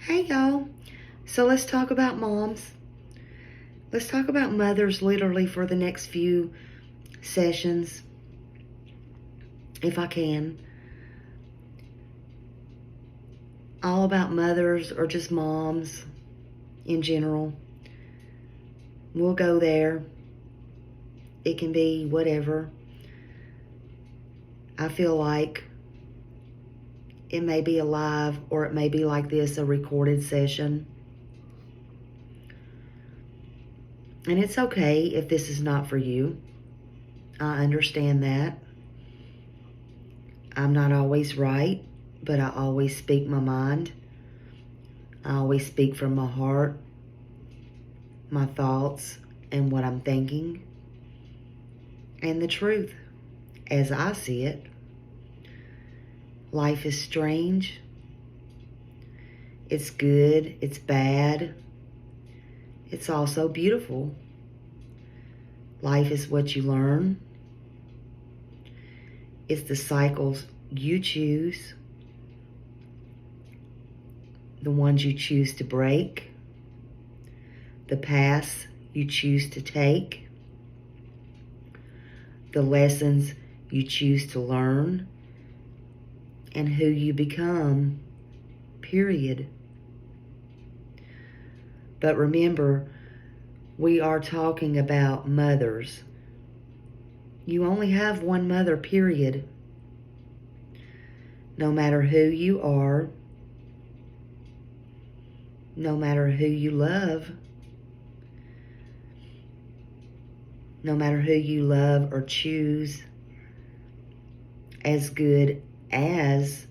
Hey y'all. So let's talk about moms. Let's talk about mothers literally for the next few sessions, if I can. All about mothers or just moms in general. We'll go there. It can be whatever. I feel like it may be a live or it may be like this, a recorded session. And it's okay if this is not for you. I understand that. I'm not always right, but I always speak my mind. I always speak from my heart, my thoughts, and what I'm thinking, and the truth as I see it. Life is strange. It's good. It's bad. It's also beautiful. Life is what you learn. It's the cycles you choose, the ones you choose to break, the paths you choose to take, the lessons you choose to learn, and who you become, period. But remember, we are talking about mothers. You only have one mother, period. No matter who you are, no matter who you love, no matter who you love or choose as good as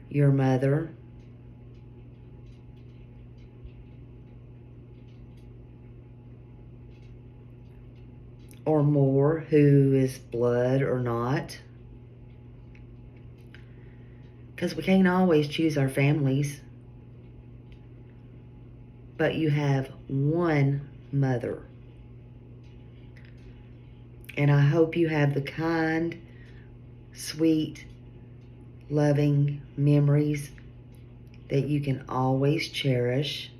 your mother, or more, who is blood or not. Because we can't always choose our families. But you have one mother. And I hope you have the kind, sweet, loving memories that you can always cherish.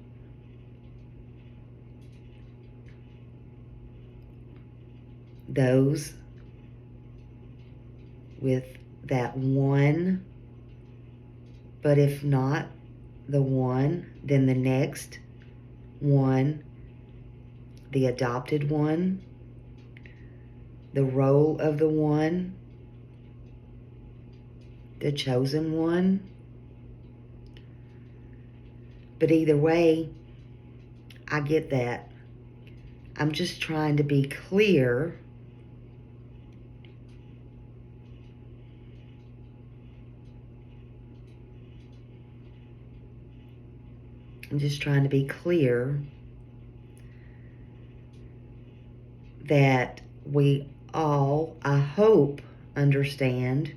Those with that one, but if not the one, then the next one, the adopted one, the role of the one, the chosen one. But either way, I get that. I'm just trying to be clear that we all, I hope, understand,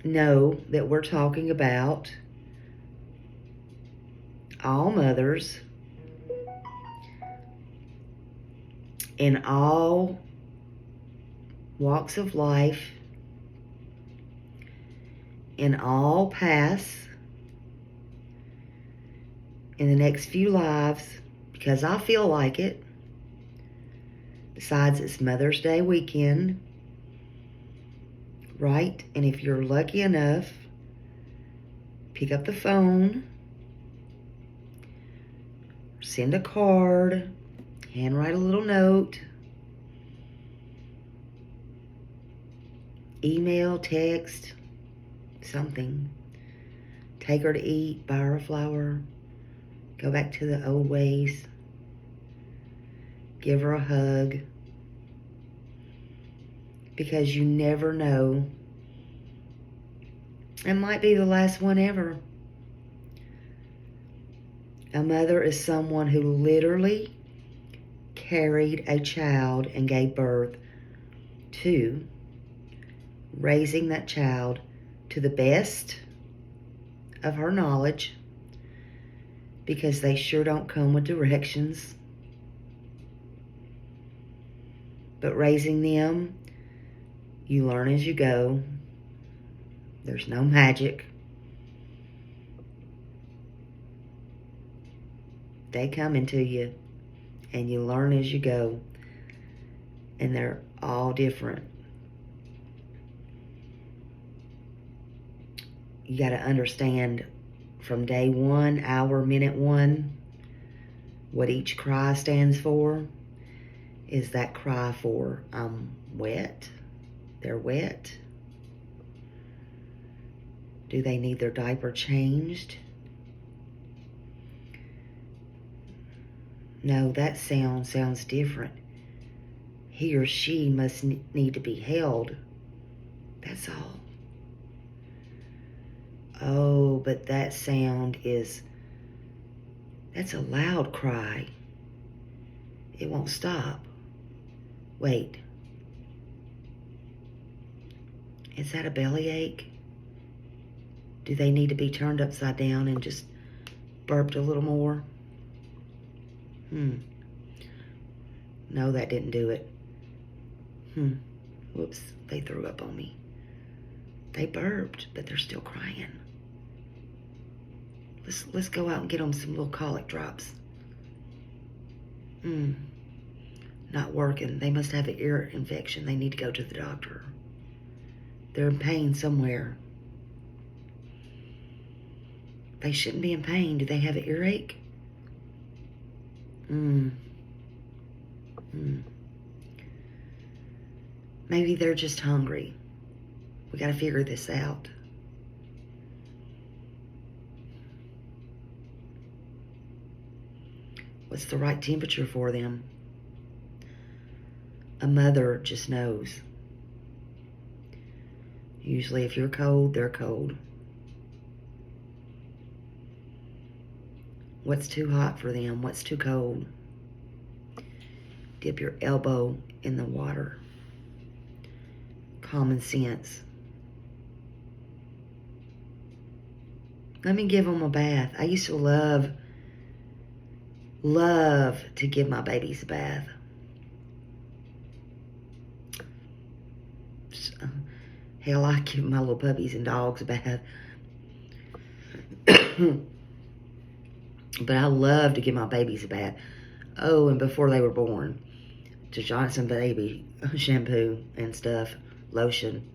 know that we're talking about all mothers in all walks of life, in all paths, in the next few lives, because I feel like it. Besides, it's Mother's Day weekend, right? And if you're lucky enough, pick up the phone, send a card, handwrite a little note, email, text, something. Take her to eat, buy her a flower, go back to the old ways, give her a hug, because you never know. It might be the last one ever. A mother is someone who literally carried a child and gave birth to, raising that child to the best of her knowledge, because they sure don't come with directions. But raising them, you learn as you go. There's no magic. They come into you, and you learn as you go. And they're all different. You got to understand from day one, hour, minute one, what each cry stands for. Is that cry for I'm wet? They're wet. Do they need their diaper changed? No, that sounds different. He or she must need to be held. That's all. Oh, but that sound that's a loud cry. It won't stop. Wait. Is that a bellyache? Do they need to be turned upside down and just burped a little more? No, that didn't do it. Whoops, they threw up on me. They burped, but they're still crying. Let's go out and get them some little colic drops. Not working. They must have an ear infection. They need to go to the doctor. They're in pain somewhere. They shouldn't be in pain. Do they have an earache? Maybe they're just hungry. We got to figure this out. What's the right temperature for them? A mother just knows. Usually if you're cold, they're cold. What's too hot for them? What's too cold? Dip your elbow in the water. Common sense. Let me give them a bath. I used to love to give my babies a bath. Hell, I give my little puppies and dogs a bath. But I love to give my babies a bath. Oh, and before they were born, to Johnson Baby shampoo and stuff, lotion.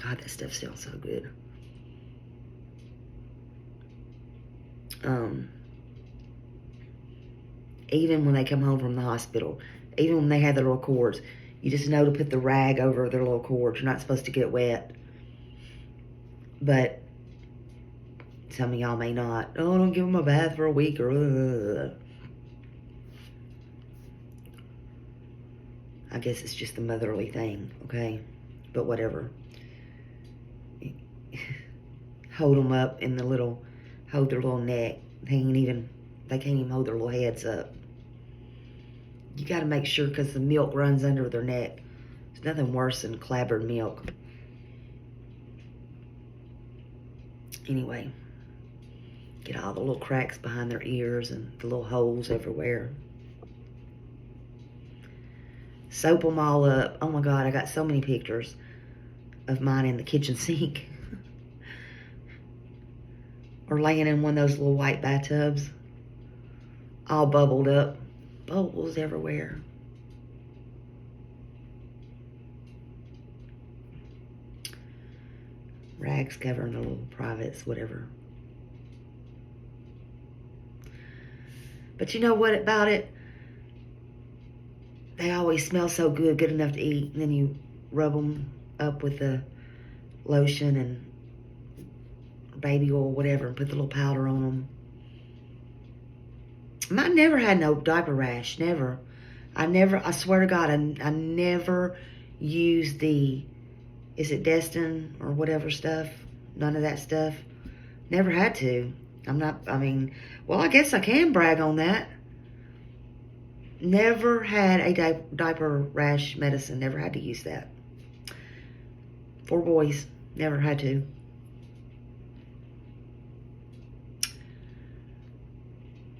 God, that stuff smells so good. Even when they come home from the hospital, even when they have their little cords, you just know to put the rag over their little cords. You're not supposed to get wet. But some of y'all may not. Oh, don't give them a bath for a week or... I guess it's just the motherly thing, okay? But whatever. Hold them up in hold their little neck. They can't even hold their little heads up. You got to make sure, because the milk runs under their neck. There's nothing worse than clabbered milk. Anyway, get all the little cracks behind their ears and the little holes everywhere. Soap them all up. Oh my God, I got so many pictures of mine in the kitchen sink. Or laying in one of those little white bathtubs. All bubbled up. Bubbles everywhere. Rags covering the little privates, whatever. But you know what about it? They always smell so good enough to eat. And then you rub them up with the lotion and baby oil, whatever, and put the little powder on them. Mine never had no diaper rash, never. I swear to God, I never used is it Destin or whatever stuff? None of that stuff. Never had to. Well, I guess I can brag on that. Never had a diaper rash medicine. Never had to use that. 4 boys. Never had to.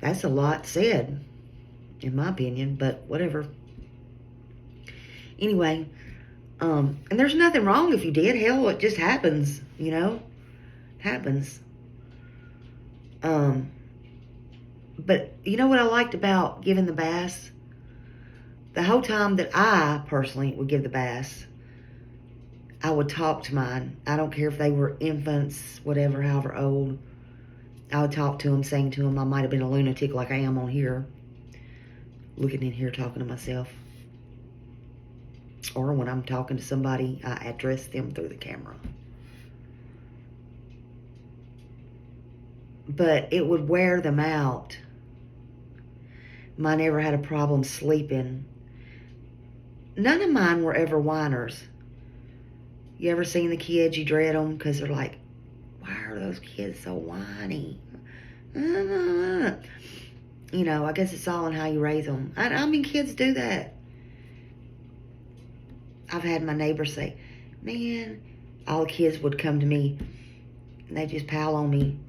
That's a lot said, in my opinion, but whatever. Anyway, and there's nothing wrong if you did. Hell, it just happens, Happens. But you know what I liked about giving the baths? The whole time that I personally would give the baths, I would talk to mine. I don't care if they were infants, whatever, however old. I would talk to them, sing to them. I might have been a lunatic like I am on here, looking in here talking to myself. Or when I'm talking to somebody, I address them through the camera. But it would wear them out. Mine never had a problem sleeping. None of mine were ever whiners. You ever seen the kids? You dread them because they're like, why are those kids so whiny? You know, I guess it's all in how you raise them. I mean, kids do that. I've had my neighbors say, man, all the kids would come to me and they just pile on me.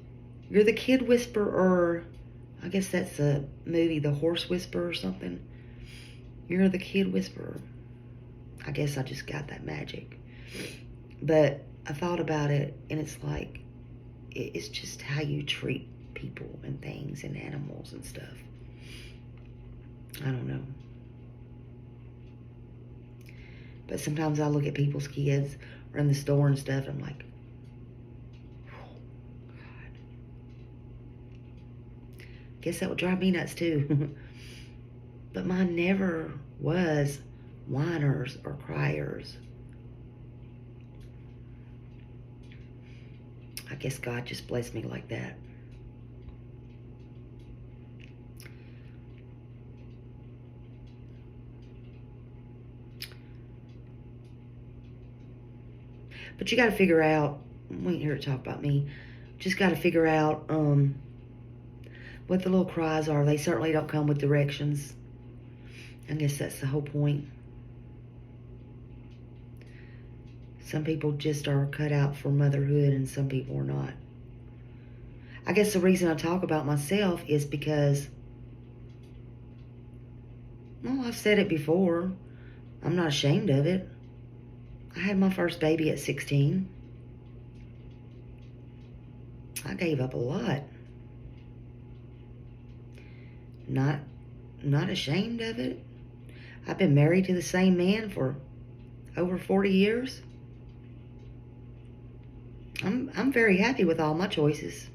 You're the kid whisperer. I guess that's the movie, The Horse Whisperer or something. You're the kid whisperer. I guess I just got that magic. But I thought about it, and it's like, it's just how you treat people and things and animals and stuff. I don't know. But sometimes I look at people's kids or in the store and stuff, and I'm like, oh, God. Guess that would drive me nuts too. But mine never was whiners or criers. I guess God just blessed me like that. But you got to figure out, we ain't here to talk about me, just got to figure out what the little cries are. They certainly don't come with directions. I guess that's the whole point. Some people just are cut out for motherhood and some people are not. I guess the reason I talk about myself is because, well, I've said it before. I'm not ashamed of it. I had my first baby at 16. I gave up a lot. Not ashamed of it. I've been married to the same man for over 40 years. I'm very happy with all my choices.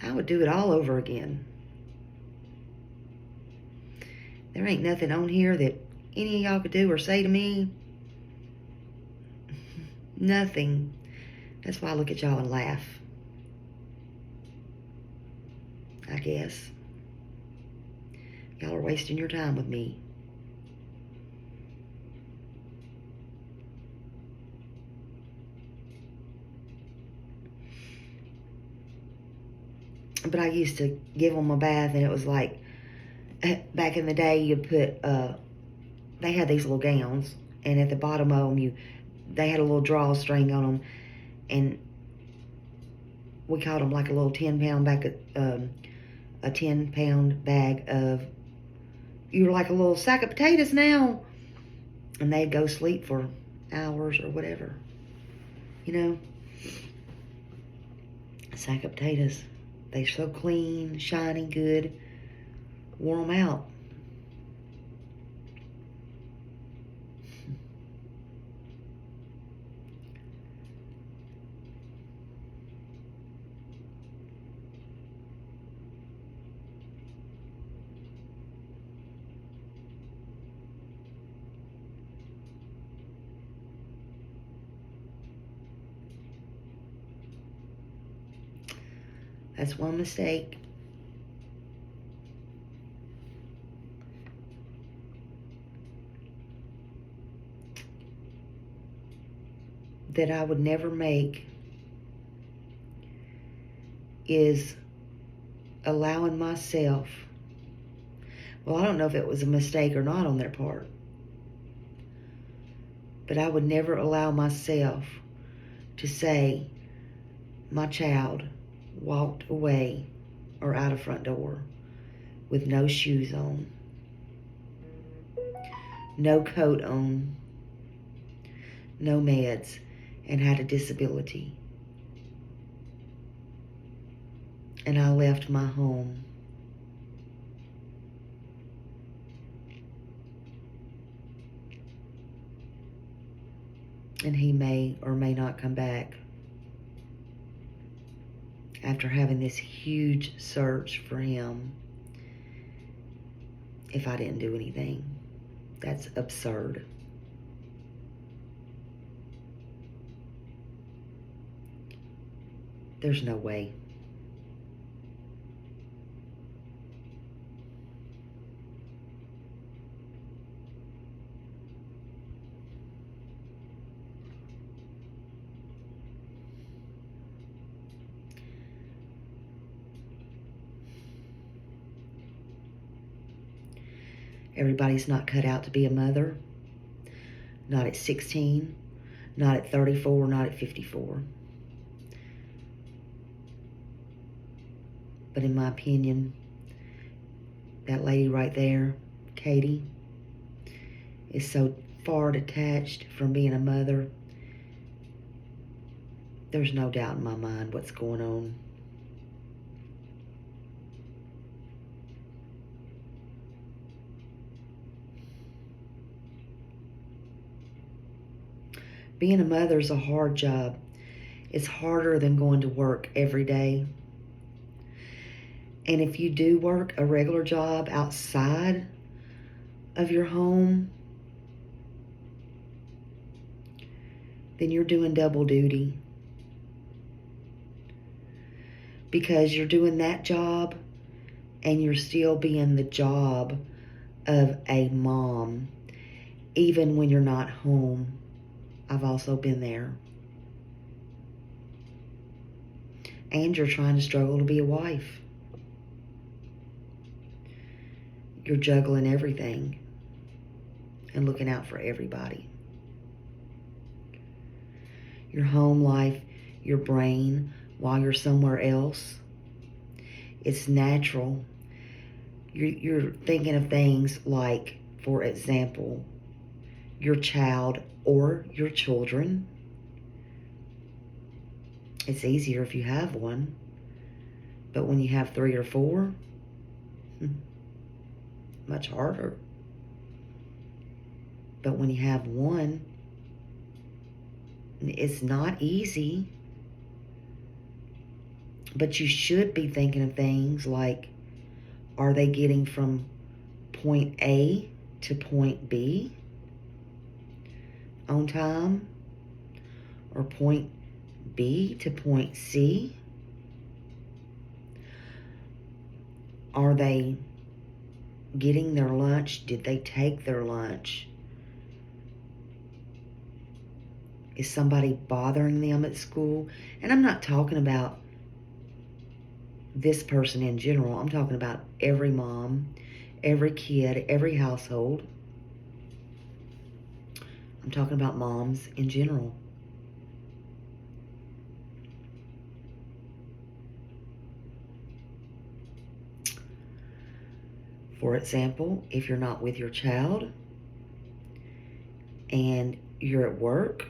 I would do it all over again. There ain't nothing on here that any of y'all could do or say to me. Nothing. That's why I look at y'all and laugh. I guess. Y'all are wasting your time with me. But I used to give them a bath, and it was like, back in the day, you put, they had these little gowns, and at the bottom of them, they had a little drawstring on them, and we called them like a little 10-pound bag, a 10-pound bag of, you were like a little sack of potatoes now, and they'd go sleep for hours or whatever, you know, a sack of potatoes. They're so clean, shiny, good. Wore them out. That's one mistake. That I would never make is allowing myself, well, I don't know if it was a mistake or not on their part, but I would never allow myself to say my child walked away or out a front door with no shoes on, no coat on, no meds, and had a disability. and I left my home. And he may or may not come back after having this huge search for him if I didn't do anything. That's absurd. There's no way. Everybody's not cut out to be a mother. Not at 16, not at 34, not at 54. But in my opinion, that lady right there, Katie, is so far detached from being a mother. There's no doubt in my mind what's going on. Being a mother is a hard job. It's harder than going to work every day. And if you do work a regular job outside of your home, then you're doing double duty. Because you're doing that job and you're still being the job of a mom, even when you're not home. I've also been there. And you're trying to struggle to be a wife. You're juggling everything and looking out for everybody. Your home life, your brain, while you're somewhere else, it's natural. You're thinking of things like, for example, your child or your children. It's easier if you have one. But when you have 3 or 4, much harder. But when you have one, it's not easy. But you should be thinking of things like, are they getting from point A to point B on time? Or point B to point C? Are they getting their lunch? Did they take their lunch? Is somebody bothering them at school? And I'm not talking about this person in general. I'm talking about every mom, every kid, every household. I'm talking about moms in general. For example, if you're not with your child and you're at work,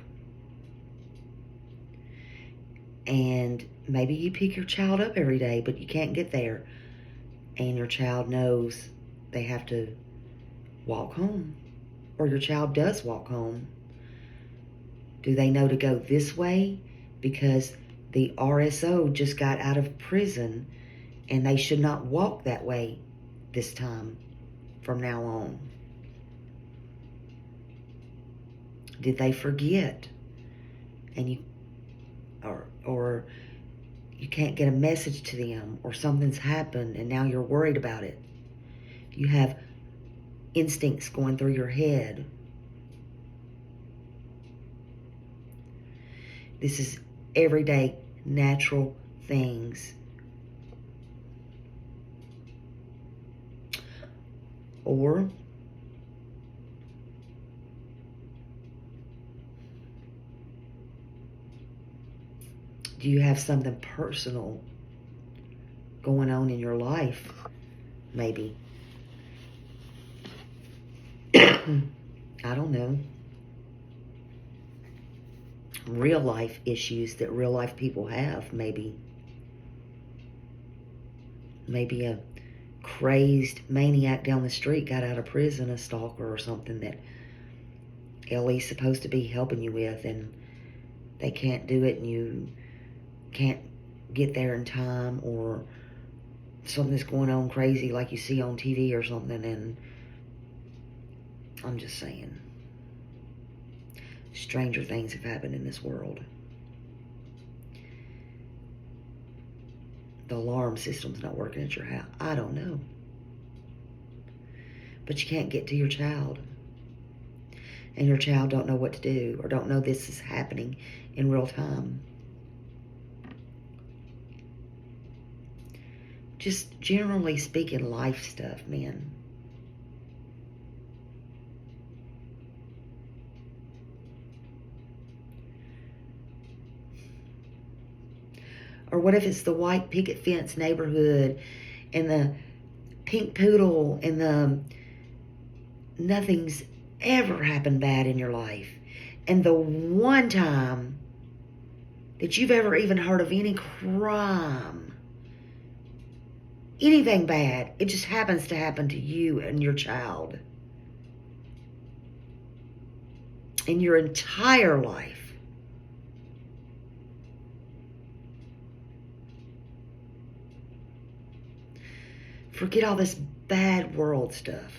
and maybe you pick your child up every day, but you can't get there, and your child knows they have to walk home, or your child does walk home. Do they know to go this way because the RSO just got out of prison and they should not walk that way this time from now on? Did they forget and you or you can't get a message to them, or something's happened and now you're worried about it? You have instincts going through your head. This is everyday natural things. Or do you have something personal going on in your life? Maybe. I don't know. Real life issues that real life people have, maybe. maybe a crazed maniac down the street got out of prison, a stalker or something that Ellie's supposed to be helping you with, and they can't do it, and you can't get there in time, or something's going on crazy like you see on TV or something. And I'm just saying, stranger things have happened in this world. The alarm system's not working at your house. I don't know. But you can't get to your child. And your child don't know what to do, or don't know this is happening in real time. Just generally speaking, life stuff, man. Or what if it's the white picket fence neighborhood and the pink poodle and the nothing's ever happened bad in your life. And the one time that you've ever even heard of any crime, anything bad, it just happens to happen to you and your child. In your entire life. Forget all this bad world stuff.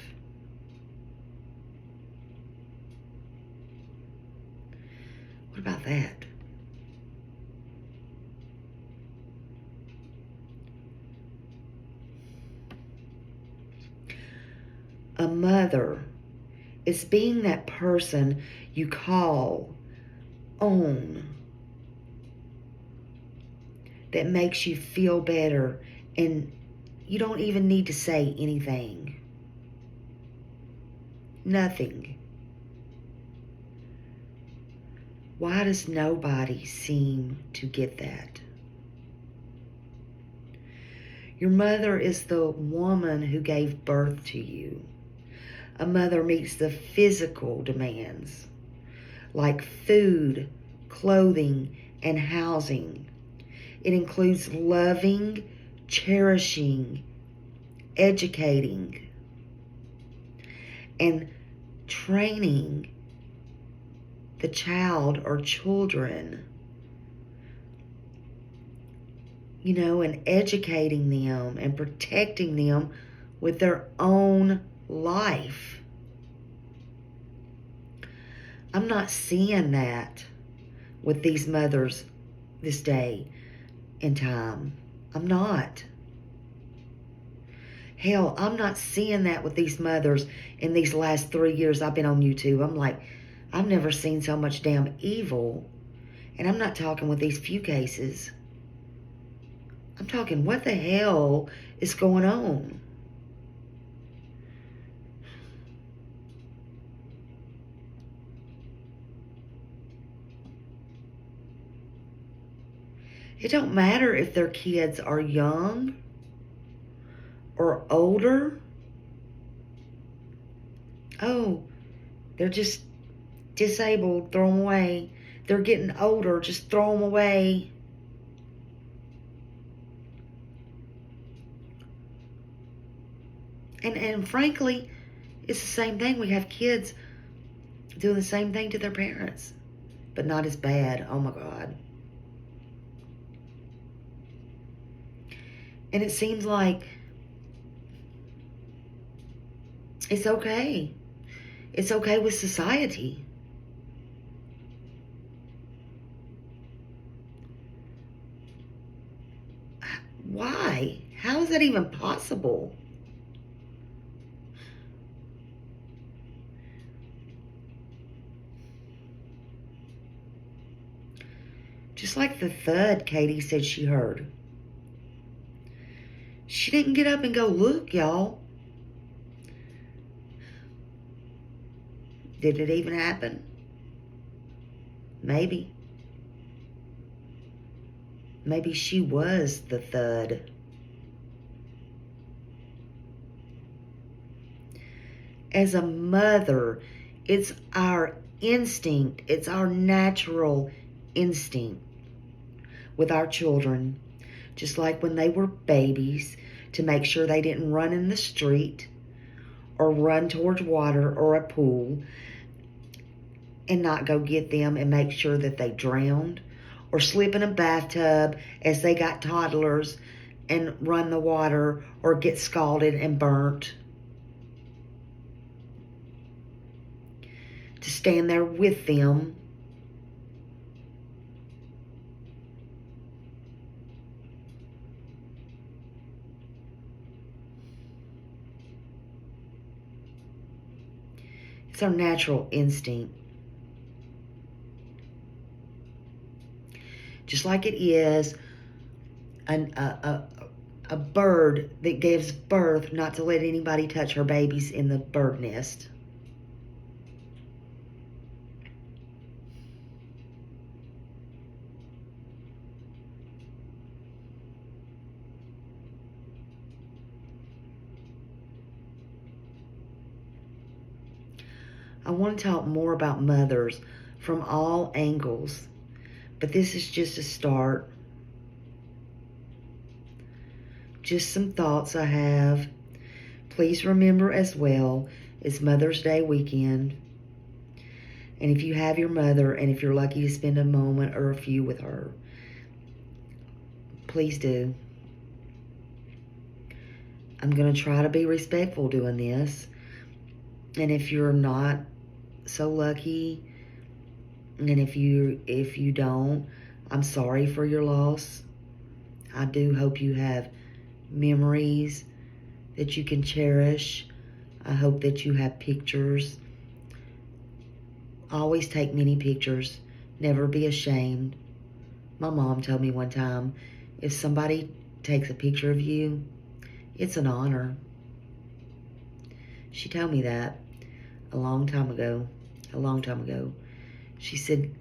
What about that? A mother is being that person you call on that makes you feel better, and you don't even need to say anything. Nothing. Why does nobody seem to get that? Your mother is the woman who gave birth to you. A mother meets the physical demands like food, clothing, and housing. It includes loving, cherishing, educating, and training the child or children, and educating them and protecting them with their own life. I'm not seeing that with these mothers this day and time. I'm not. Hell, I'm not seeing that with these mothers in these last 3 years I've been on YouTube. I'm like, I've never seen so much damn evil. And I'm not talking with these few cases. I'm talking, what the hell is going on? It don't matter if their kids are young or older. Oh, they're just disabled, throw them away. They're getting older, just throw them away. And frankly, it's the same thing. We have kids doing the same thing to their parents, but not as bad. Oh my God. And it seems like it's okay. It's okay with society. Why? How is that even possible? Just like the thud Katie said she heard. She didn't get up and go look, y'all. Did it even happen? Maybe. Maybe she was the thud. As a mother, it's our instinct, it's our natural instinct with our children, just like when they were babies, to make sure they didn't run in the street or run towards water or a pool and not go get them and make sure that they drowned, or slip in a bathtub as they got toddlers and run the water or get scalded and burnt. To stand there with them. It's our natural instinct. Just like it is a bird that gives birth not to let anybody touch her babies in the bird nest. I want to talk more about mothers from all angles, but this is just a start. Just some thoughts I have. Please remember as well, it's Mother's Day weekend. And if you have your mother, and if you're lucky to spend a moment or a few with her, please do. I'm going to try to be respectful doing this. And if you're not so lucky, and if you don't, I'm sorry for your loss. I do hope you have memories that you can cherish. I hope that you have pictures. Always take many pictures. Never be ashamed. My mom told me one time, if somebody takes a picture of you, it's an honor. She told me that a long time ago. She said,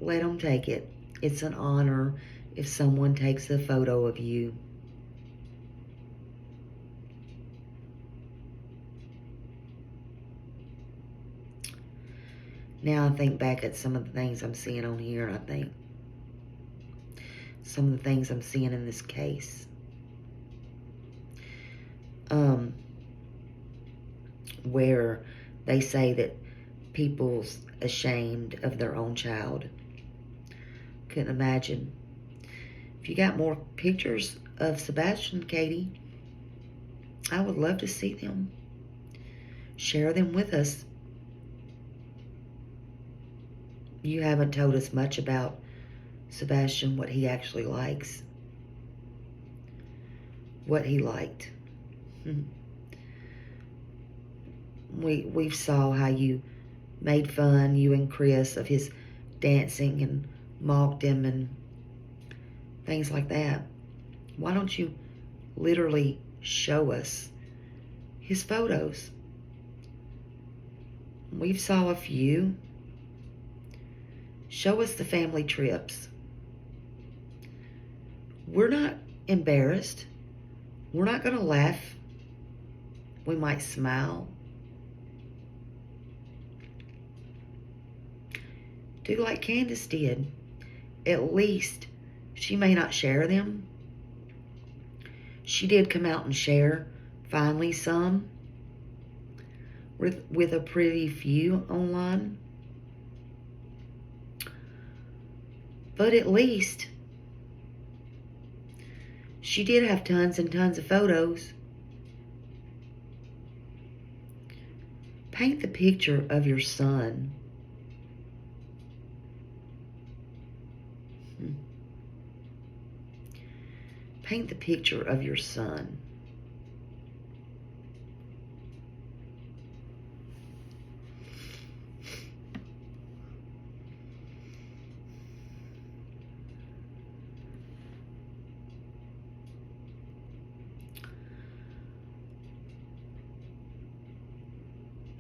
let them take it. It's an honor if someone takes a photo of you. Now I think back at some of the things I'm seeing on here, and I think some of the things I'm seeing in this case. Where they say that people's ashamed of their own child. Couldn't imagine. If you got more pictures of Sebastian, Katie, I would love to see them. Share them with us. You haven't told us much about Sebastian, what he actually likes. What he liked. We saw how you made fun, you and Chris, of his dancing and mocked him and things like that. Why don't you literally show us his photos? We've saw a few. Show us the family trips. We're not embarrassed. We're not going to laugh. We might smile. Do like Candace did. At least she may not share them. She did come out and share, finally, some with a pretty few online. But at least she did have tons and tons of photos. Paint the picture of your son. Paint the picture of your son.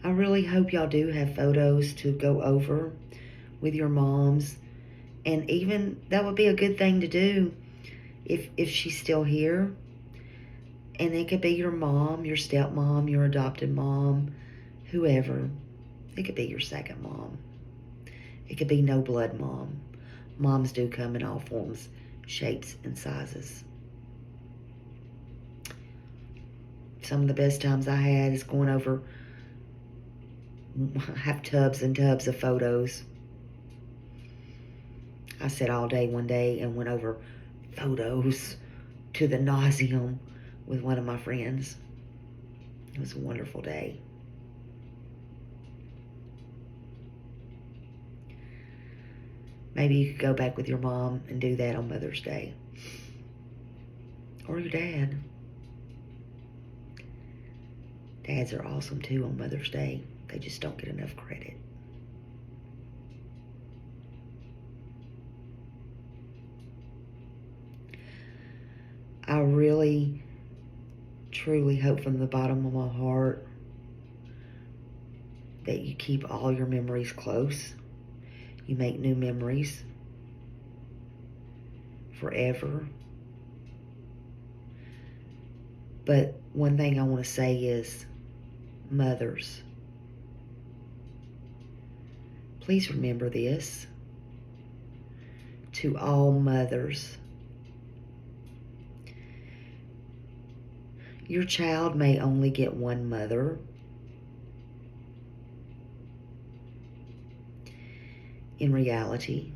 I really hope y'all do have photos to go over with your moms. And even that would be a good thing to do if she's still here. And it could be your mom, your stepmom, your adopted mom, whoever. It could be your second mom. It could be no blood mom. Moms do come in all forms, shapes, and sizes. some of the best times I had is going over, I have tubs and tubs of photos. I sat all day one day and went over photos to the nauseum with one of my friends. It was a wonderful day. Maybe you could go back with your mom and do that on Mother's Day. Or your dad. Dads are awesome too on Mother's Day. They just don't get enough credit. I really, truly hope from the bottom of my heart that you keep all your memories close. You make new memories forever. But one thing I want to say is, mothers, please remember this. To all mothers, your child may only get one mother. In reality,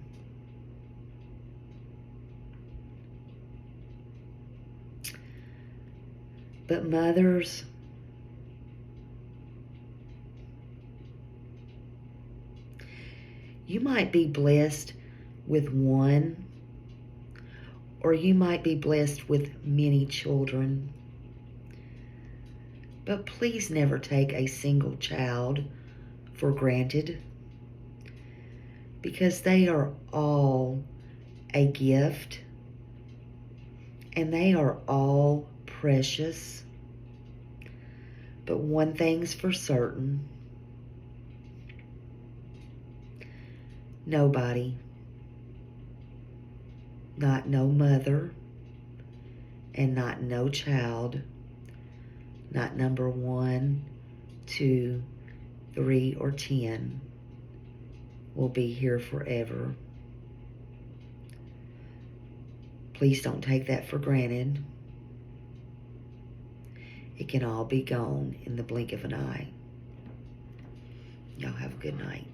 but mothers, you might be blessed with one, or you might be blessed with many children. But please never take a single child for granted, because they are all a gift and they are all precious. But one thing's for certain: nobody, not no mother, and not no child, not number 1, 2, 3, or 10, will be here forever. Please don't take that for granted. It can all be gone in the blink of an eye. Y'all have a good night.